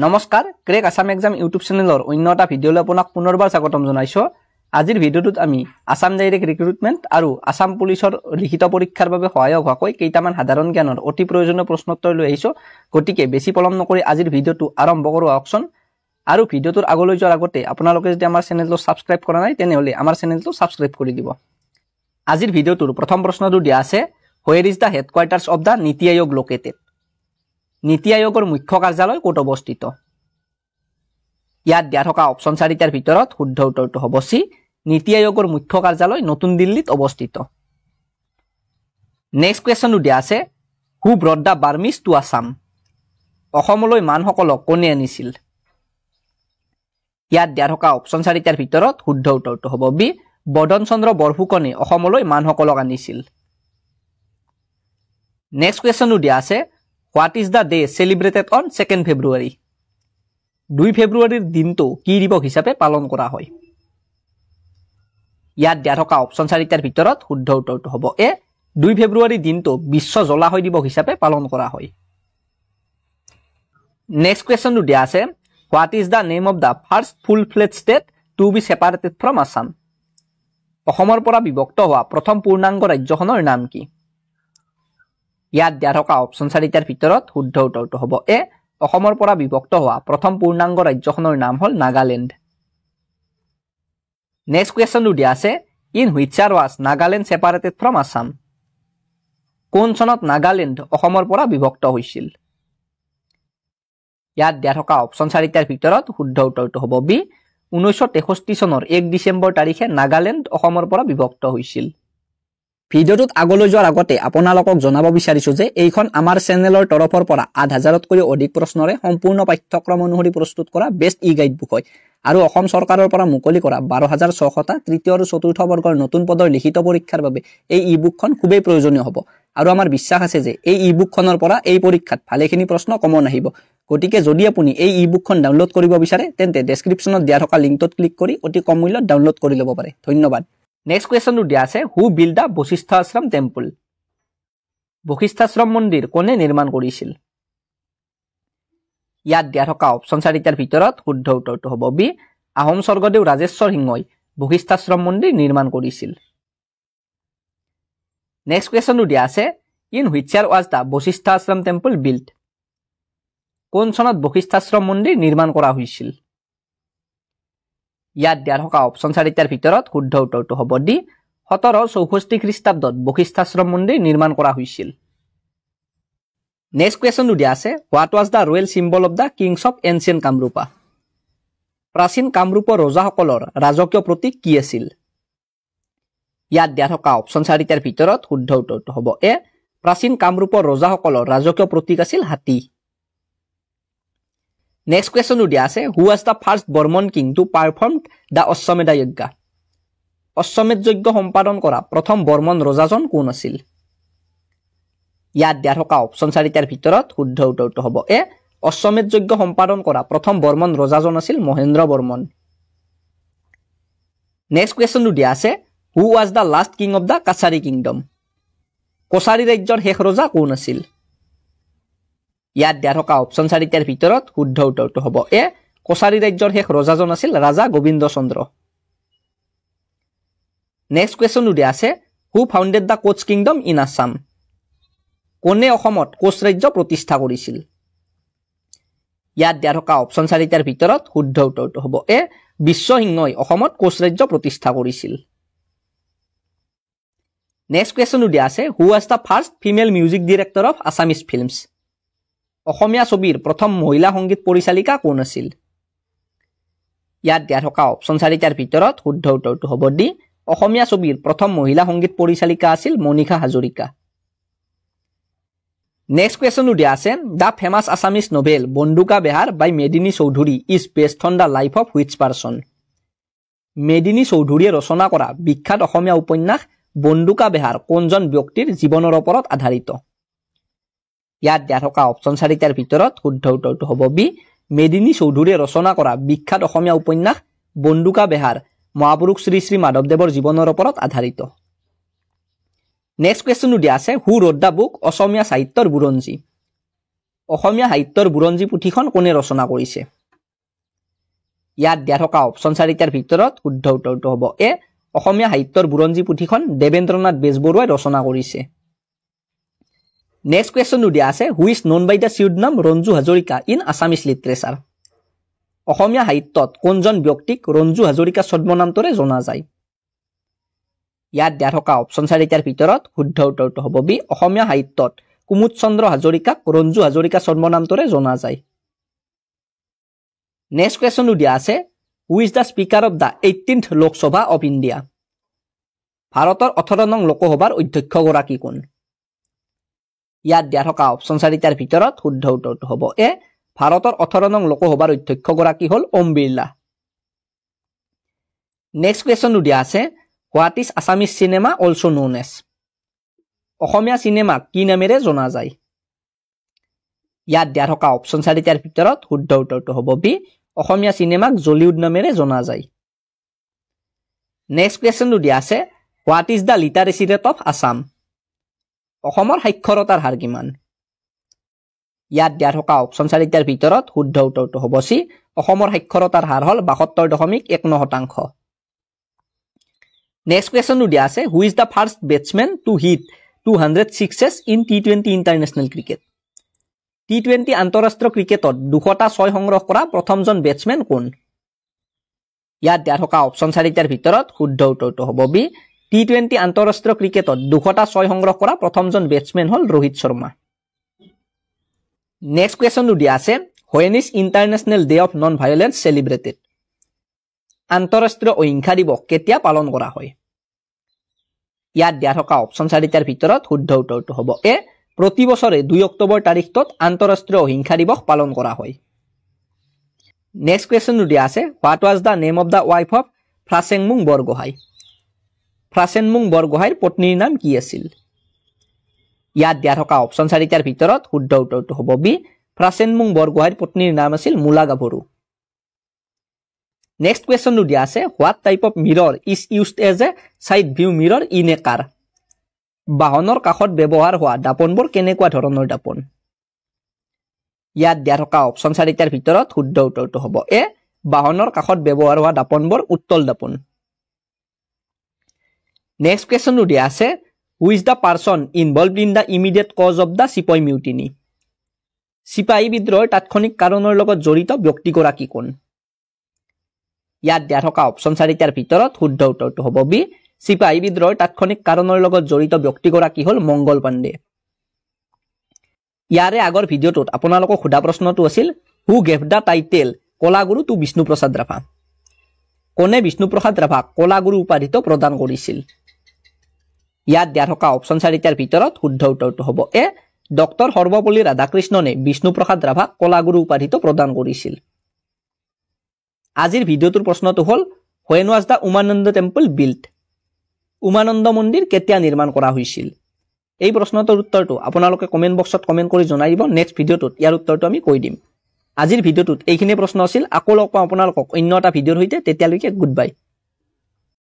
নমস্কাৰ crack Assam exam YouTube চেনেলৰ অন্য এটা ভিডিঅলৈ আপোনাক পুনৰবাৰ স্বাগতম জনাইছোঁ। আজিৰ ভিডিঅ'টোত আমি আসাম ডাইৰেক্ট ৰিক্ৰুটমেণ্ট আৰু আসাম পুলিচৰ লিখিত পৰীক্ষাৰ বাবে সহায়ক হোৱাকৈ কেইটামান সাধাৰণ জ্ঞানৰ অতি প্ৰয়োজনীয় প্ৰশ্নোত্তৰ লৈ আহিছোঁ। গতিকে বেছি পলম নকৰি আজিৰ ভিডিঅ'টো আৰম্ভ কৰোঁ আহকচোন। আৰু ভিডিঅ'টোৰ আগলৈ যোৱাৰ আগতে আপোনালোকে যদি আমাৰ চেনেলটো ছাবস্ক্ৰাইব কৰা নাই তেনেহ'লে আমাৰ চেনেলটো ছাবস্ক্ৰাইব কৰি দিব। আজিৰ ভিডিঅ'টোৰ প্ৰথম প্ৰশ্নটো দিয়া আছে, হোৱেৰ is the headquarters of the নীতি আয়োগ লোকেটেড? নীতি আয়োগৰ মুখ্য কাৰ্যালয় ক'ত অৱস্থিত? ইয়াত দিয়া থকা অপশ্যন চাৰিটাৰ ভিতৰত শুদ্ধ উত্তৰটো হ'ব চি, নীতি আয়োগৰ মুখ্য কাৰ্যালয় নতুন দিল্লীত অৱস্থিত। নেক্সট কুৱেশ্যনটো দিয়া আছে, who brought the Burmese to Assam? অসমলৈ মানসকলক কোনে আনিছিল? ইয়াত দিয়া থকা অপশ্যন চাৰিটাৰ ভিতৰত শুদ্ধ উত্তৰটো হ'ব বি, বদন চন্দ্ৰ বৰফুকনে অসমলৈ মানসকলক আনিছিল। নেক্সট কুৱেশ্যনটো দিয়া আছে, what is the day celebrated on 2 ফেব্ৰুৱাৰী? 2 ফেব্ৰুৱাৰীৰ দিনটো কি দিৱস হিচাপে পালন কৰা হয়? ইয়াত দিয়া থকা অপশ্যন চাৰিটাৰ ভিতৰত শুদ্ধ উত্তৰটো হ'ব এ, 2 ফেব্ৰুৱাৰী দিনটো বিশ্ব জলাশয় দিৱস হিচাপে পালন কৰা হয়। নেক্সট কুৱেশ্যনটো দিয়া আছে, what is the name of the first full fledged state to be separated from Assam? অসমৰ পৰা বিভক্ত হোৱা প্ৰথম পূৰ্ণাংগ ৰাজ্যখনৰ নাম কি? ইয়াত দিয়া থকা অপশ্যন চাৰিটাৰ ভিতৰত শুদ্ধ উত্তৰটো হ'ব এ, অসমৰ পৰা বিভক্ত হোৱা প্ৰথম পূৰ্ণাংগ ৰাজ্যখনৰ নাম হ'ল নাগালেণ্ড। নেক্সট কুৱেশ্যনটো দিয়া আছে, in which year was Nagaland separated from Assam? কোন চনত নাগালেণ্ড অসমৰ পৰা বিভক্ত হৈছিল? ইয়াত দিয়া থকা অপশ্যন চাৰিটাৰ ভিতৰত শুদ্ধ উত্তৰটো হ'ব বি, 1963 চনৰ 1 ডিচেম্বৰ তাৰিখে নাগালেণ্ড অসমৰ পৰা বিভক্ত হৈছিল। ভিডিঅ'টোত আগলৈ যোৱাৰ আগতে আপোনালোকক জনাব বিচাৰিছোঁ যে এইখন আমাৰ চেনেলৰ তৰফৰ পৰা 8,000তকৈও অধিক প্ৰশ্নৰে সম্পূৰ্ণ পাঠ্যক্ৰম অনুসৰি প্ৰস্তুত কৰা বেষ্ট ই গাইড বুক হয় আৰু অসম চৰকাৰৰ পৰা মুকলি কৰা 12,600টা তৃতীয় আৰু চতুৰ্থ বৰ্গৰ নতুন পদৰ লিখিত পৰীক্ষাৰ বাবে এই ই বুকখন খুবেই প্ৰয়োজনীয় হ'ব আৰু আমাৰ বিশ্বাস আছে যে এই ই বুকখনৰ পৰা এই পৰীক্ষাত ভালেখিনি প্ৰশ্ন কমন আহিব। গতিকে যদি আপুনি এই ই বুকখন ডাউনলোড কৰিব বিচাৰে তেন্তে ডেছক্ৰিপশ্যনত দিয়া থকা লিংকটোত ক্লিক কৰি অতি কম মূল্যত ডাউনলোড কৰি ল'ব পাৰে। ধন্যবাদ। নেক্সট কুৱেশ্যনটো দিয়া আছে, who build the Vashishtha ashram temple? বশিষ্ঠাশ্ৰম মন্দিৰ কোনে নিৰ্মাণ কৰিছিল? ইয়াত দিয়া থকা অপশ্যন চাৰিটাৰ ভিতৰত শুদ্ধ উত্তৰটো হ'ব বি, আহোম স্বৰ্গদেউ ৰাজেশ্বৰ সিংহই বশিষ্ঠাশ্ৰম মন্দিৰ নিৰ্মাণ কৰিছিল। নেক্সট কুৱেশ্যনটো দিয়া আছে, in which year was the Vashishtha ashram temple build? কোন চনত বশিষ্ঠাশ্ৰম মন্দিৰ নিৰ্মাণ কৰা হৈছিল? ইয়াত দিয়া থকা অপশ্যন চাৰিটাৰ ভিতৰত শুদ্ধ উত্তৰটো হ'ব ডি, 1764 খ্ৰীষ্টাব্দত বশিষ্ঠাশ্ৰম মন্দিৰ নিৰ্মাণ কৰা হৈছিল। নেক্সট কুৱেশ্যনটো দিয়া আছে, what was the royal symbol of the Kings of ancient Kamrupa? প্ৰাচীন কামৰূপৰ ৰজাসকলৰ ৰাজকীয় প্ৰতীক কি আছিল? ইয়াত দিয়া থকা অপশ্যন চাৰিটাৰ ভিতৰত শুদ্ধ উত্তৰটো হ'ব এ, প্ৰাচীন কামৰূপৰ ৰজাসকলৰ ৰাজকীয় প্ৰতীক আছিল হাতী। নেক্সট কুৱেশ্যনটো দিয়া আছে, who was the first Barman king to perform the Ashwamedha yajna? অশ্বমেধ যজ্ঞ সম্পাদন কৰা প্ৰথম বৰ্মন ৰজাজন কোন আছিল? ইয়াত দিয়া থকা অপশ্যন চাৰিটাৰ ভিতৰত শুদ্ধ উত্তৰটো হ'ব এ, অশ্বমেধ যজ্ঞ সম্পাদন কৰা প্ৰথম বৰ্মন ৰজাজন আছিল মহেন্দ্ৰ বৰ্মন। নেক্সট কুৱেশ্যনটো দিয়া আছে, who was the last king of the Kachari kingdom? কছাৰী ৰাজ্যৰ শেষ ৰজা কোন আছিল? ইয়াত দিয়া থকা অপশ্যন চাৰিটাৰ ভিতৰত শুদ্ধ উত্তৰটো হ'ব এ, কছাৰী ৰাজ্যৰ শেষ ৰজাজন আছিল ৰাজা গোবিন্দ চন্দ্ৰ। নেক্সট কুৱেশ্যনটো দিয়া আছে, who founded the Koch kingdom in Assam? কোনে অসমত কোচ ৰাজ্য প্ৰতিষ্ঠা কৰিছিল? ইয়াত দিয়া থকা অপশ্যন চাৰিটাৰ ভিতৰত শুদ্ধ উত্তৰটো হ'ব এ, বিশ্বসিংহই অসমত কোচ ৰাজ্য প্ৰতিষ্ঠা কৰিছিল। নেক্সট কুৱেশ্যনটো দিয়া আছে, who was the first female music director of Assamese films? অসমীয়া ছবিৰ প্ৰথম মহিলা সংগীত পৰিচালিকা কোন আছিল? ইয়াত দিয়া থকা অপশ্যন চাৰিটাৰ ভিতৰত শুদ্ধ উত্তৰটো হ'ব ডি, অসমীয়া ছবিৰ প্ৰথম মহিলা সংগীত পৰিচালিকা আছিল মনিষা হাজৰিকা। নেক্সট কুৱেশ্যনটো দিয়া আছে, the famous Assamese novel Bandooka Behar by Medini Chowdhury is based on the life of which person? Medini চৌধুৰীয়ে ৰচনা কৰা বিখ্যাত অসমীয়া উপন্যাস বন্দুকা বেহাৰ কোনজন ব্যক্তিৰ জীৱনৰ ওপৰত আধাৰিত? ইয়াত দিয়া থকা অপশ্যন চাৰিটাৰ ভিতৰত শুদ্ধ উত্তৰটো হ'ব বি, মেদিনী চৌধুৰীয়ে ৰচনা কৰা বিখ্যাত অসমীয়া উপন্যাস বন্দুকা বেহাৰ মহাপুৰুষ শ্ৰী শ্ৰী মাধৱদেৱৰ জীৱনৰ ওপৰত আধাৰিত। নেক্সট কুৱেশ্যনটো দিয়া আছে, হু ৰোড দ্য বুক অসমীয়া সাহিত্যৰ বুৰঞ্জী? অসমীয়া সাহিত্যৰ বুৰঞ্জী পুথিখন কোনে ৰচনা কৰিছে ইয়াত দিয়া থকা অপচন 4টাৰ ভিতৰত শুদ্ধ উত্তৰটো হ'ব এ অসমীয়া সাহিত্যৰ বুৰঞ্জী পুথিখন দেৱেন্দ্ৰনাথ বেজবৰুৱাই ৰচনা কৰিছে নেক্সট কোৱেশ্চনটো দিয়া আছে who is known by the pseudonym Ranju Hazarika in Assamese literature অসমীয়া সাহিত্যত কোনজন ব্যক্তিক ৰঞ্জু হাজৰিকা ছদ্মনামটোৰে জনা যায় ইয়াত দিয়া থকা অপচন 4টাৰ ভিতৰত শুদ্ধ উত্তৰটো হ'ব বি অসমীয়া সাহিত্যত কুমুদ চন্দ্ৰ হাজৰিকাক ৰঞ্জু হাজৰিকা ছদ্মনামটোৰে জনা যায় নেক্সট কোৱেশ্চনটো দিয়া আছে who is the speaker of the 18th Lok Sabha of India ভাৰতৰ 18 নং লোকসভাৰ অধ্যক্ষগৰাকী কোন ইয়াত দিয়া থকা অপচন 4টাৰ ভিতৰত শুদ্ধ উত্তৰটো হ'ব এ ভাৰতৰ 18 নং লোকসভাৰ অধ্যক্ষগৰাকী হ'ল ওম বিৰলা নেক্সট কোৱেশ্চনটো দিয়া আছে what is Assamese cinema also known as অসমীয়া চিনেমাক কি নামেৰে জনা যায় ইয়াত দিয়া থকা অপচন 4টাৰ ভিতৰত শুদ্ধ উত্তৰটো হ'ব বি অসমীয়া চিনেমাক জলিউড নামেৰে জনা যায় নেক্সট কোৱেশ্চনটো দিয়া আছে what is the লিটাৰেচি rate of Assam অসমৰ সাক্ষৰতাৰ হাৰ কিমান ইয়াত দিয়া থকা অপচন 4টাৰ ভিতৰত শুদ্ধ উত্তৰটো হ'ব চি অসমৰ সাক্ষৰতাৰ হাৰ হ'ল 72.19% নেক্সট কোৱেশ্চনটো দিয়া আছে who is the first batsmen to hit 200 sixes in T20 international cricket T20 আন্তঃৰাষ্ট্ৰীয় ক্ৰিকেটত 200টা 6 সংগ্ৰহ কৰা প্ৰথমজন বেটছমেন কোন ইয়াত দিয়া থকা অপচন 4টাৰ ভিতৰত শুদ্ধ উত্তৰটো হ'ব বি T20 আন্তঃৰাষ্ট্ৰীয় ক্ৰিকেটত 200টা 6 সংগ্ৰহ কৰা প্ৰথমজন বেটছমেন হ'ল ৰোহিত শৰ্মা নেক্সট কোৱেশ্চনটো দিয়া আছে when is international day of non violence celebrated আন্তঃৰাষ্ট্ৰীয় অহিংসা দিৱস কেতিয়া পালন কৰা হয় ইয়াত দিয়া থকা অপচন 4টাৰ ভিতৰত শুদ্ধ উত্তৰটো হ'ব এ প্ৰতি বছৰে 2 অক্টোবৰ তাৰিখটোত আন্তঃৰাষ্ট্ৰীয় অহিংসা দিৱস পালন কৰা হয় নেক্সট কোৱেশ্চনটো দিয়া আছে what was the name of the wife of Phrasengmung Borgohain Phrasengmung বৰগোহাঁইৰ পত্নীৰ নাম কি আছিল ইয়াত দিয়া থকা অপচন 4টাৰ ভিতৰত শুদ্ধ উত্তৰটো হ'ব বি ফ্ৰাছেনমুং বৰগোহাঁইৰ পত্নীৰ নাম আছিল মূলা গাভৰু নেক্সট কোৱেশ্চনটো দিয়া আছে what type of mirror is used as a side view mirror in a car বাহনৰ কাষত ব্যৱহাৰ হোৱা দাপনবোৰ কেনেকুৱা ধৰণৰ দাপন ইয়াত দিয়া থকা অপচন 4টাৰ ভিতৰত শুদ্ধ উত্তৰটো হ'ব এ বাহনৰ কাষত ব্যৱহাৰ হোৱা দাপনবোৰ উত্তল দাপন নেক্সট কোৱেশ্চনটো দিয়া আছে who is the person involved in the immediate cause of the sepoy mutiny চিপাহী বিদ্ৰোহৰ তাৎক্ষণিক কাৰণৰ লগত জড়িত ব্যক্তিগৰাকী কোন ইয়াত দিয়া থকা অপচন 4টাৰ ভিতৰত শুদ্ধ উত্তৰটো হ'ব বি চিপাহী বিদ্ৰোহৰ তাৎক্ষণিক কাৰণৰ লগত জড়িত ব্যক্তিগৰাকী হ'ল মংগল পাণ্ডে ইয়াৰে আগৰ ভিডিঅ'টোত আপোনালোকক সোধা প্ৰশ্নটো আছিল who gave the title Kalaguru to Bishnuprasad Rabha কোনে বিষ্ণুপ্ৰসাদ ৰাভাক কলাগুৰু উপাধিটো প্ৰদান কৰিছিল ইয়াত দিয়া থকা অপচন 4টাৰ ভিতৰত শুদ্ধ উত্তৰটো হ'ব এ ডক্টৰ সৰ্বপল্লী ৰাধাকৃষ্ণনে বিষ্ণুপ্ৰসাদ ৰাভাক কলাগুৰু উপাধিটো প্ৰদান কৰিছিল আজিৰ ভিডিঅ'টোৰ প্ৰশ্নটো হ'ল when was the Umananda temple built Umananda মন্দিৰ কেতিয়া নিৰ্মাণ কৰা হৈছিল এই প্ৰশ্নটোৰ উত্তৰটো আপোনালোকে কমেন্ট বক্সত কমেন্ট কৰি জনাই দিব নেক্সট ভিডিঅ'টোত ইয়াৰ উত্তৰটো আমি কৈ দিম আজিৰ ভিডিঅ'টোত এইখিনি প্ৰশ্ন আছিল আকৌ লগ পাম আপোনালোকক অন্য এটা ভিডিঅ'ৰ সৈতে তেতিয়ালৈকে গুড বাই